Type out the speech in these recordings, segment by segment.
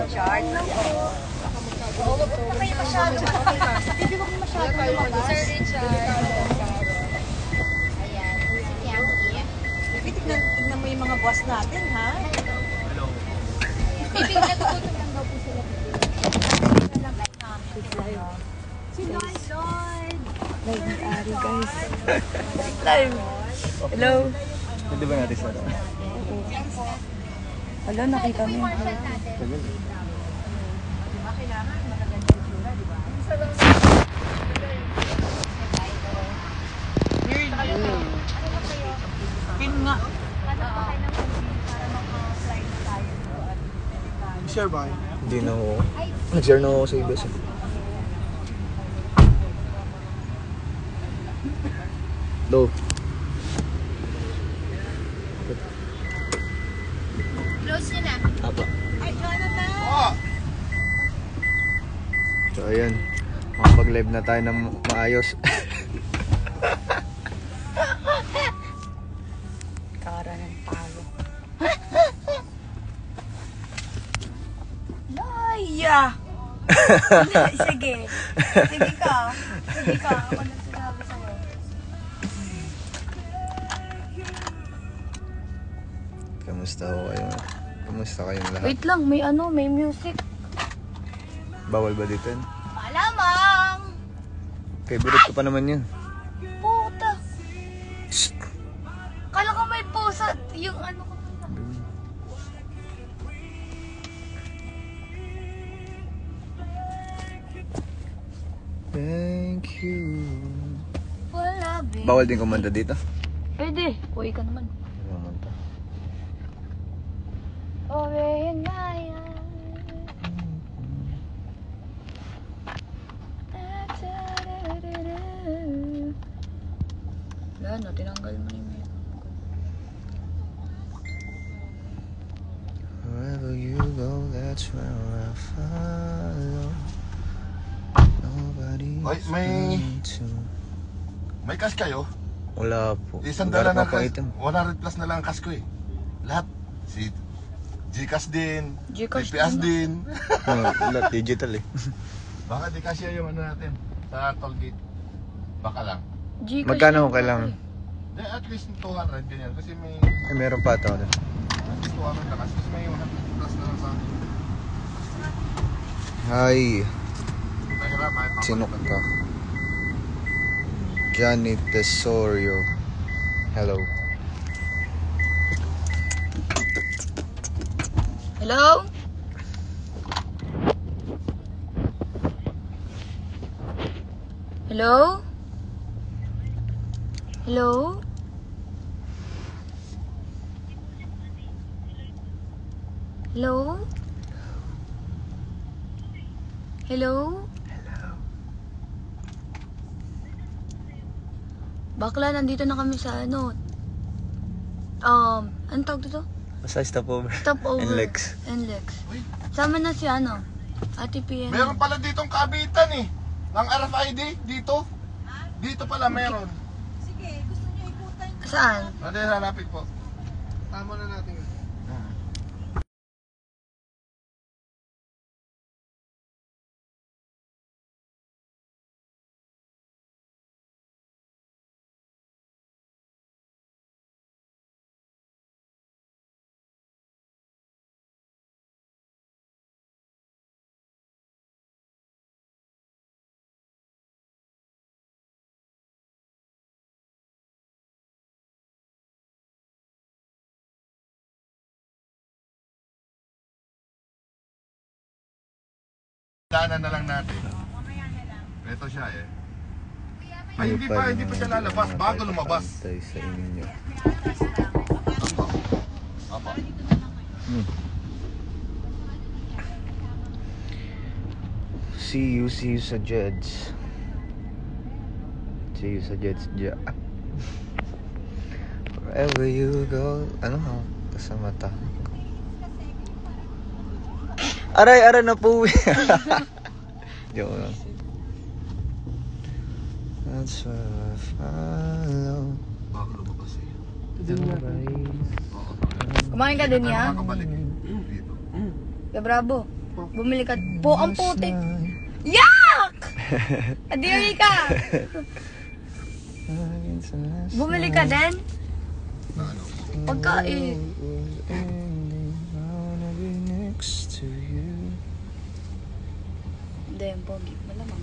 Richard. Oo, wag na kayo masyado. Hindi mo masyado lumabas. Sir Richard. Ayan. Bibi, tignan mo yung mga boss natin, ha? Hello. Bibi, natutunan lang daw po sila. Si Lord. Live ng Ari, guys. Live. Hello. Pwede ba natin sa Hello, nakita mo yung Pin nga. share ba? Hindi na ako. Nag-share na ako sa ibas. Do. Close nyo na. Apa. Ay, Jonathan! So ayan. Makapag-live na tayo ng maayos. kara ng talo. Laya! Sige. Sige ka. Sige ka. Ako na sinabi sa'yo. Kamusta ho kayo? Kamusta kayong lahat? Wait lang, may music. Bawal ba dito yun? Malamang! Favorite ko pa naman yun. Puta! Shh. Kala ko may pusa. Yung ano ko. Thank you. Wala, babe. Bawal din kumanta dito? Pwede. Uy ka naman. Kumanta. Ore in my eyes. Wala na, tinanggal mo na yung makeup. Wherever you go, that's where I follow. Nobody Ay, may cash kayo? Wala po. Isang Maghanap dala na ako cash. item. 100 plus na lang ang cash ko eh. Lahat. Si Gcash din. Gcash DPS din, din. Lahat digital eh. Baka di cashier yung ano natin. Sa toll gate. Baka lang. Gcash Magkano lang kailangan? Di, at least 200 ganyan. Kasi may Eh, meron pa ito. at least 200 na cash. Kasi may 100 plus na lang sa akin. Hi. Mahirap kahit Sino ka? Johnny Tesorio. Hello. Hello? Hello? Hello? Hello? Hello? Bakla, nandito na kami sa ano. Anong tawag dito? Basta stopover. Stopover. And Lex. And Lex. Sama na si ano, Ate Pia. Meron pala ditong kabitan eh. Ng RFID dito. Dito pala meron. Sige, gusto niyo ikutan. Saan? Ano hanapin po? Tama na natin. Daanan na lang natin. Ito siya eh. Ay, hindi pa siya lalabas. Bago lumabas. Tayo sa inyo. Apa. See you sa Jeds. See you sa Jeds. Wherever you go. Ano ha? Sa mata. Aray na po. Joke lang. That's where I follow. Bago lumabas eh. Kumain ka din Hindi ya? tayo makakabalik eh. Dito. Ka bravo. Bumili ka. Ang putik. Yak! Adiri ka. Bumili ka din? Na ano? Pagkain. Hindi, yung pogi. Malamang.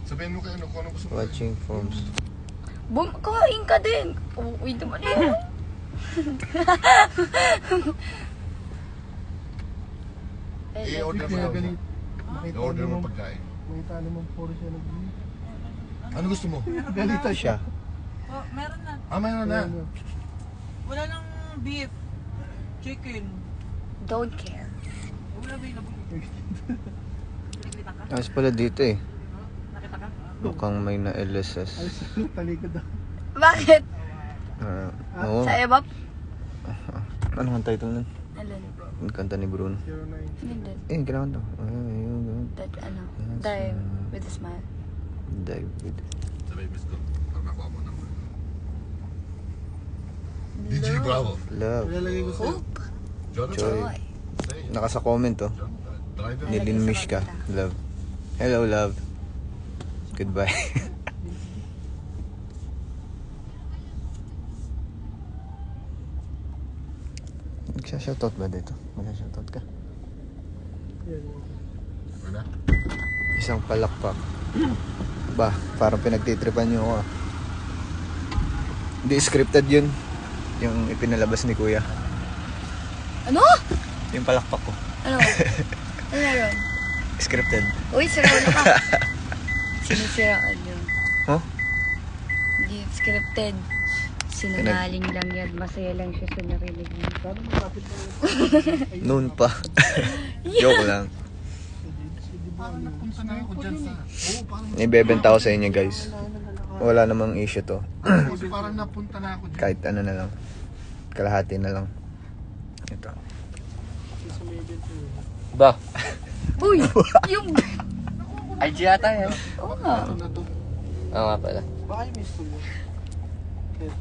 Sabihin mo kayo ano, kung ano gusto mo. Watching forms. Kain ka din. Uy, naman yun. I-order mo lang. I-order mo pagkain. May tali mong puro siya nag-beef. Ano gusto mo? Galita siya. Oh, meron na. Mayroon na. Wala nang beef. Chicken. Don't care. Wala available. Nakita ka? Ayos pala dito eh. Nakita ka? Mukhang may na Ay, LSS. talikod daw. Bakit? Oo. Sa ebap? Ano ang title nun? Alin? Yung kanta ni Bruno. 09. Hindi. Kailangan to. That, dive with a smile. David. Sabihin, miss ko. Para nakuha mo naman. DJ Bravo. Love. Ilalagay ko sa'yo. Hope. Jonathan. Joy. Say, Nakasa comment to. driver. Nilinmish ka. Love. Hello, love. Goodbye. Nagsha-shoutout ba dito? Mag-shoutout ka? Wala? Isang palakpak. Ba, parang pinagtitripan niyo ako ah. Hindi scripted yun. Yung ipinalabas ni Kuya. Ano? Yung palakpak ko. Ano? Ano meron? Scripted. Uy, siraulo ka. Sinisiraan yun. Huh? Hindi scripted. Sinungaling lang yan. Masaya lang siya sa narinig niya. Noon pa. Joke lang. Parang napunta na ako dyan sa... Oo, parang... Ibebenta ko sa inyo guys. Wala namang issue to. Parang napunta na ako dyan. Kahit ano na lang. Kalahati na lang. Ito. Ba? Uy! Yung... IG yata yan. Oo nga. Oo nga pala. Baka yung miss ko yun.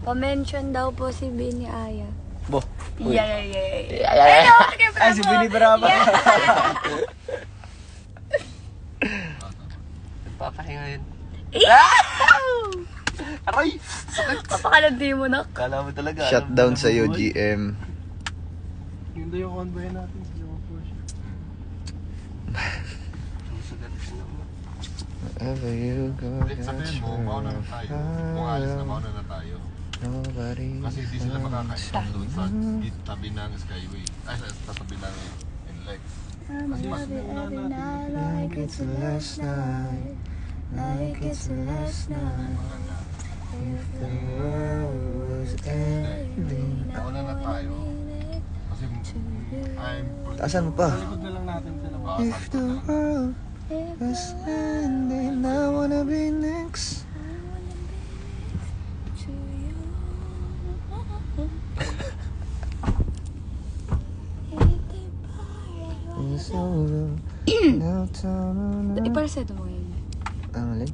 Pa-mention daw po si Bini Aya. Bo. Yeah. Ay, si Bini Brava. Nagpapahinga yun. Aray! Papakalandi mo na. Kala mo talaga. Shutdown sa'yo, GM. Yun daw yung convoy natin. Si Joe Porsche. Wherever you go, Sabihin mo, mauna na tayo. Kung alis na, mauna na tayo. Nobody Kasi hindi sila makakain doon sa tabi ng Skyway. Ay, sa tabi ng Inlex. Kasi mas Like it's the last night. Like it's the last night. If the world was ending. mauna na tayo. Kasi I'm... Asan mo pa? Likod na lang natin sila. If the world was ending, I wanna be next. It's over. Now turn on. Iparseto mo yun. Ang alin?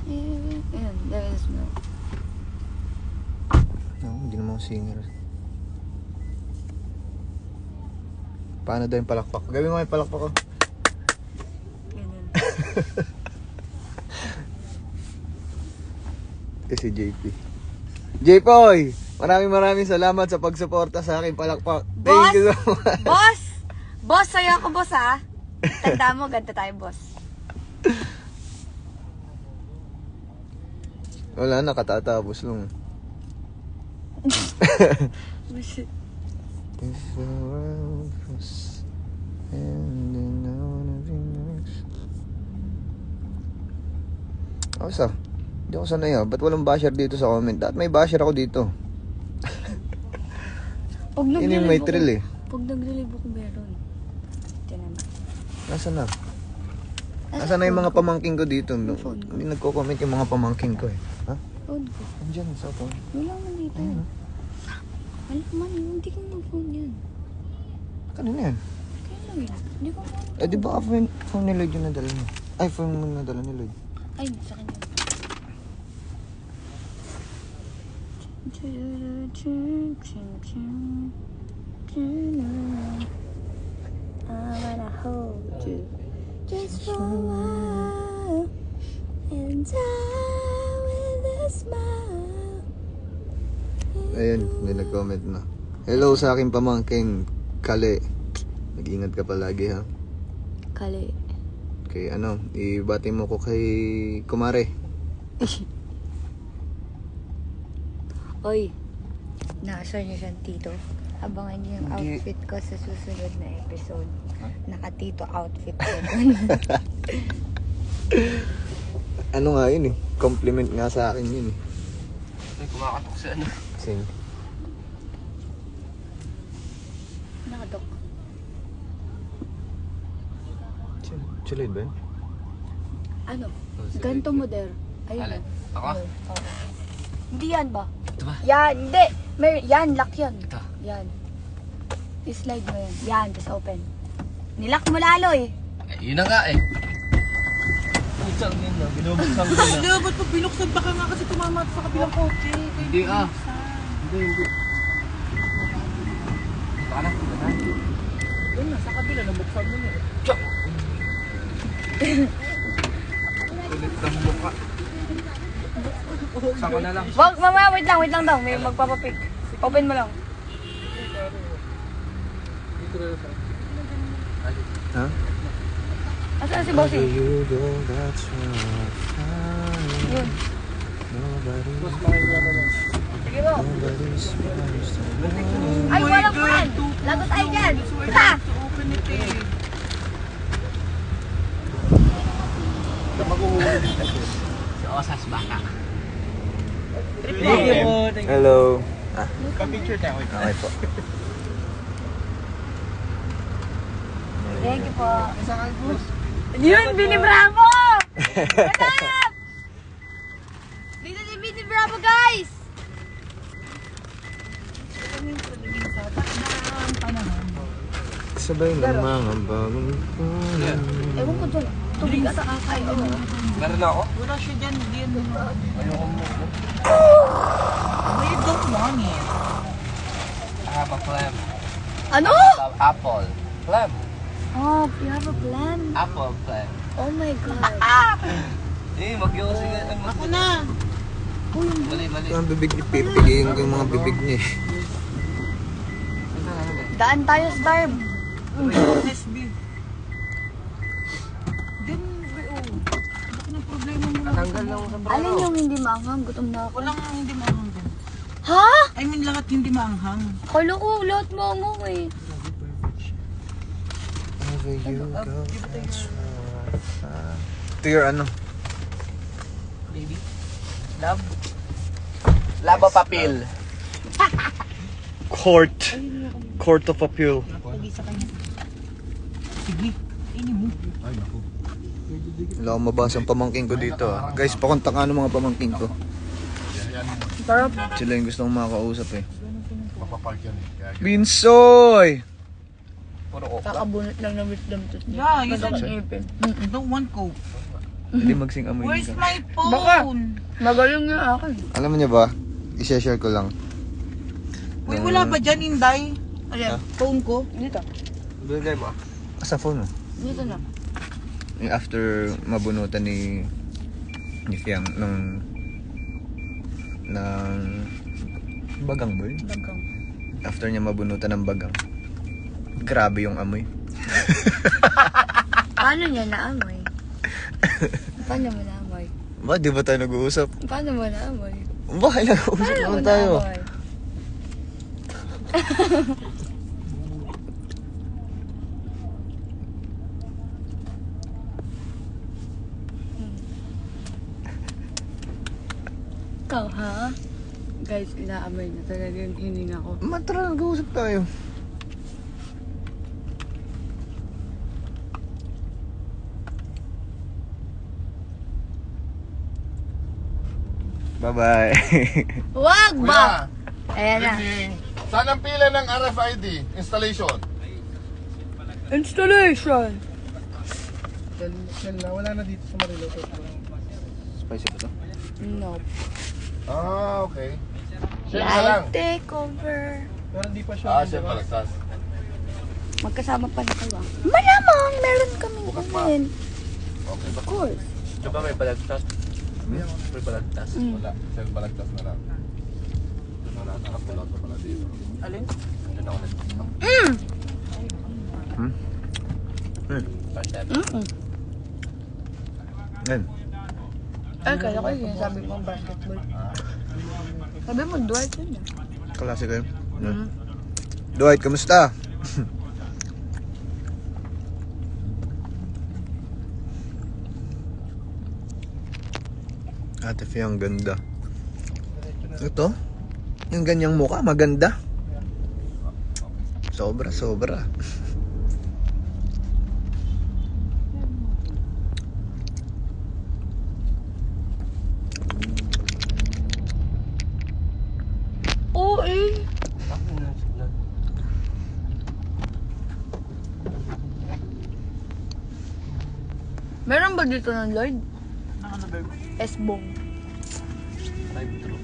Ayan, there is no. No, hindi naman ako singer. Paano daw yung palakpak? Gawin mo yung palakpak ko. Ganun. Si JP. JPoy! Maraming salamat sa pagsuporta sa akin palakpak. Thank you so much. Boss! Boss, sa'yo ako, boss, ha? Tanda mo, ganda tayo, boss. Wala na, katatapos lang. Bullshit. If the world was ending, I wanna be next. Asa? Hindi ako sanay ah. Ba't walang basher dito sa comment? Dapat may basher ako dito. Pag Yun yung may thrill eh. Pag naglilive ako, meron. Tinan mo. Nasaan na? Nasaan na yung mga pamangking ko dito? Hindi nagko-comment yung mga pamangking ko eh. Ha? Phone ko. Andiyan sa phone. Wala man dito. Alam man, hindi ko mag-phone yan. Kanina yan. Kaya lang yun. Hindi ko phone. Eh di ba phone ni Lloyd yung nadala niya? Ay, phone mo nadala ni Lloyd. Ay, sa kanya. I wanna hold you just for a while and die with a smile. Ayun, may nag-comment na. Hello sa aking pamangkin, Kale. Nag-ingat ka palagi ha. Kali. Okay, ano, ibati mo ko kay Kumare. Oy, nasa niyo siyang tito. Abangan niyo yung outfit ko sa susunod na episode. Naka-tito outfit ko. Ano nga yun eh, compliment nga sa akin yun eh. Ay, kumakatok sa ano. Sing. Nakadok. Chulid ba yun? Ano? Ganto model. Ayun. Alin? Ako? Oo. Hindi yan ba? Ito ba? Yan, hindi. Yan, lock yan. Ito. Yan. I-slide mo yan. Yan, just open. Nilock mo lalo eh. Eh, yun na nga eh. Putsang yun na, binubuksan ko na. Hindi, ba't pag binuksan baka nga kasi tumama sa kabilang kotse. Hindi ah. Hindi. Ito ka na. Ito na. Yun na, sa kabila, nabuksan mo na eh. Kulit ng mukha. Buksan ko na lang. Wag, mamaya, wait lang daw. May magpapapick. Open mo lang. Dito na sa Ha? Asan na si Bossy? Yun. mas makikita mo lang. Sige mo. Ay, walang fan! Lagot tayo dyan! Ha! Open it eh. Si Osas baka. Thank you po. Thank you. Hello. Pa-picture tayo. Okay po. Thank you po. Yun, Bini Bravo! What's up? Dito si Bini Bravo, guys! Sabay ng mga bagong punan. Ewan ko dun. Tubig sa kakay. Meron ako? Wala siya dyan. Hindi yan. Ayoko mo. We don't want it. I have a plan. Ano? Apple. Plan. Oh, you have a plan? Apple plan. Oh my God. Eh, mag-yosi ka. Ako na. Mali. Ang bibig ni Pipigiin ko yung mga bibig niya eh. Daan tayo sa Barb. SB. Then, oh. Bakit ng problema mo? Tanggal lang sa Alin yung hindi maanghang? Gutom na ako. Walang hindi maanghang dyan. Ha? I mean, lahat hindi maanghang. Kala ko, lahat maanghang eh. Over you go, that's what I find. Ito your ano? Baby. Love. Labo papel. Court of Appeal. Pagi sa kanya. Sige. Ini mo. Wala akong mabasa ang pamangking ko dito ah. Guys, pakontak nga ng mga pamangking ko. Sarap. Sila yung gusto kong makakausap eh. Mapapark yan eh. Kaya Binsoy! Puro ko. Kakabunot lang ng wisdom tooth niya. Yeah, you said ngipin. I don't want coke. Hindi magsing amoy Where's ka. my phone? Baka. Magaling nga akin. Alam mo niya ba? I-share ko lang. Uy, wala ba dyan, Inday? Alin? Phone ko? Dito. Bigay mo. Asa phone mo? Dito na. Yung after mabunutan ni Fiang ng bagang ba yun? Dagkang. After niya mabunutan ng bagang. Grabe yung amoy. Paano niya naamoy? Paano mo naamoy? Ba, di ba tayo nag-uusap? Paano mo naamoy? Ba, kailangan usap Paano mo naman tayo. naamoy? Ikaw, ha? Guys, inaamoy na talaga yung hininga ko. Matara, nag-uusap tayo. Bye-bye. Wag ba? Kuya, Ayan na. evening. Saan ang pila ng RFID installation? Installation! Shell na, wala na dito sa Marilo. Spicy ba ito? No. Ah, okay. Shell na lang. Like take over. Pero hindi pa siya. Ah, shell palagsas. Magkasama pa na kayo. Malamang, meron kami ganyan. Okay ba? Of course. Diba may balagtas? May balagtas? Wala. Sel balagtas na lang. Wala. Nakapulot pa pala dito. Alin? Doon ako nag-stop. Yan. Ay, kaya ko yun. Sabi mo basketball. Sabi mo, Dwight yun. Klase kayo. Dwight, kamusta? Ate Fia, ang ganda. Ito? Yung ganyang mukha, maganda. Sobra, sobra. Oo eh. Meron ba dito ng Lloyd? S-Bong. Drive-thru.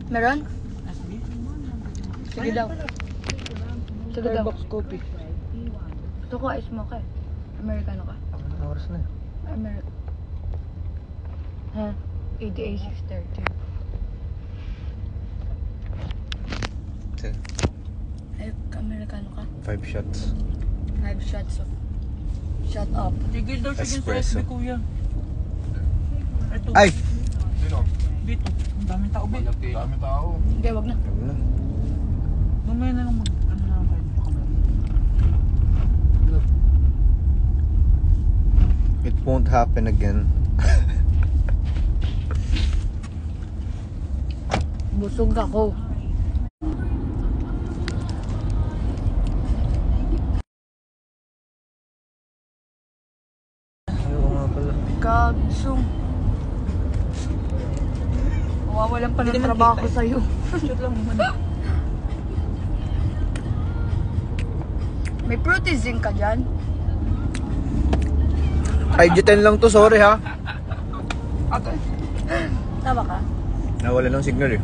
Meron? Sige daw. Sige daw. Starbucks coffee. Gusto ko ice mocha eh. Americano ka? Anong oras na? Ha? 88, 6:30. Ay, Americano ka? 5 shots. 5 shots of... Shut up. Tigil daw siya sa Espresso. SB, kuya. Ito. Ay! Sino? Dito. Ang daming tao, Bit. Dami tao. Hindi, wag na. Mamaya na lang ano na lang tayo. It won't happen again. Busog ako. Ayoko nga pala. Kagsong. Mawawalan pa ng trabaho ko sa'yo. Shoot lang naman. May protein ka dyan? IG-10 lang to, sorry ha. Okay. Tama ka? Nawala ng signal eh.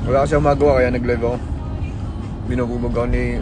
Wala kasi akong magawa kaya nag-live ako. Binububog ako ni